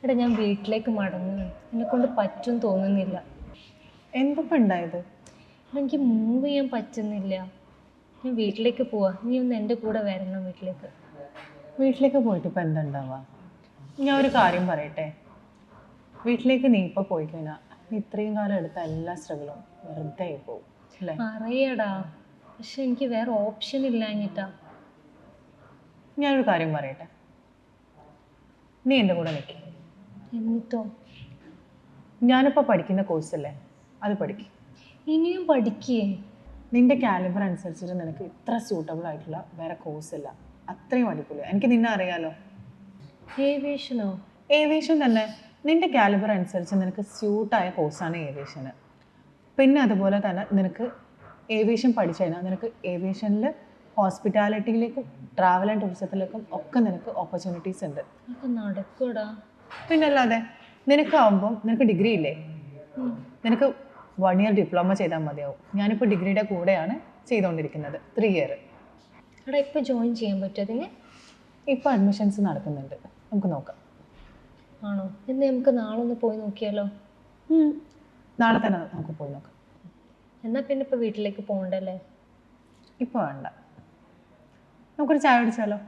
എടാ ഞാൻ വീട്ടിലേക്ക് മടങ്ങുകയാണ്. എന്നെക്കൊണ്ട് പറ്റും തോന്നുന്നില്ല. എന്തൊക്കെ ഉണ്ടായത്? എനിക്ക് മൂവ് ചെയ്യാൻ പറ്റുന്നില്ല. ഞാൻ വീട്ടിലേക്ക് പോവാ. നീ ഒന്ന് എൻ്റെ കൂടെ വരണം വീട്ടിലേക്ക്. വീട്ടിലേക്ക് പോയിട്ട് ഇപ്പം എന്തുണ്ടാവുക? ഞാൻ ഒരു കാര്യം പറയട്ടെ, വീട്ടിലേക്ക് നീ ഇപ്പോൾ പോയി കഴിഞ്ഞാൽ ഇത്രയും കാലം എടുത്ത എല്ലാ സ്ട്രഗിളും വെറുതെ ആയി പോകും അല്ലേ? അറിയടാ, പക്ഷെ എനിക്ക് വേറെ ഓപ്ഷൻ ഇല്ലാഞ്ഞിട്ടാ. ഞാനൊരു കാര്യം പറയട്ടെ, നീ എൻ്റെ കൂടെ നിൽക്കും. എന്നിട്ടോ? ഞാനിപ്പോൾ പഠിക്കുന്ന കോഴ്സല്ലേ, അത് പഠിക്കും. ഇനിയും പഠിക്കേ? നിൻ്റെ കാലിബർ അനുസരിച്ചിട്ട് നിനക്ക് ഇത്ര സ്യൂട്ടബിൾ ആയിട്ടുള്ള വേറെ കോഴ്സില്ല. അത്രയും അടിപൊളിയാണ്. എനിക്ക് നിന്നെ അറിയാലോ. ഏവിയേഷനോ? ഏവിയേഷൻ തന്നെ. നിൻ്റെ കാലിബർ അനുസരിച്ച് നിനക്ക് സ്യൂട്ടായ കോഴ്സാണ് ഏവിയേഷന്. പിന്നെ അതുപോലെ തന്നെ നിനക്ക് ഏവിയേഷൻ പഠിച്ചു കഴിഞ്ഞാൽ നിനക്ക് ഏവിയേഷനിൽ ഹോസ്പിറ്റാലിറ്റിയിലേക്കും ട്രാവൽ ആൻഡ് ടൂറിസത്തിലേക്കും ഒക്കെ നിനക്ക് ഓപ്പർച്യൂണിറ്റീസ് ഉണ്ട്. അതൊക്കെ നടക്കൂടാ. പിന്നെ അല്ലാതെ നിനക്കാവുമ്പം നിനക്ക് ഡിഗ്രി ഇല്ലേ, നിനക്ക് 1 ഇയർ ഡിപ്ലോമ ചെയ്താൽ മതിയാവും. ഞാനിപ്പോൾ ഡിഗ്രിയുടെ കൂടെയാണ് ചെയ്തുകൊണ്ടിരിക്കുന്നത്, 3 ഇയർ. എടാ ഇപ്പോൾ ജോയിൻ ചെയ്യാൻ പറ്റുമോ അതിന്? ഇപ്പോൾ അഡ്മിഷൻസ് നടക്കുന്നുണ്ട്, നമുക്ക് നോക്കാം. ആണോ? എന്നാൽ നമുക്ക് നാളെ ഒന്ന് പോയി നോക്കിയാലോ? നാളെ തന്നെ നമുക്ക് പോയി നോക്കാം. എന്നാൽ പിന്നെ ഇപ്പോൾ വീട്ടിലേക്ക് പോകണ്ടല്ലേ? ഇപ്പോൾ വേണ്ട, നമുക്കൊരു ചായ കുടിച്ചാലോ?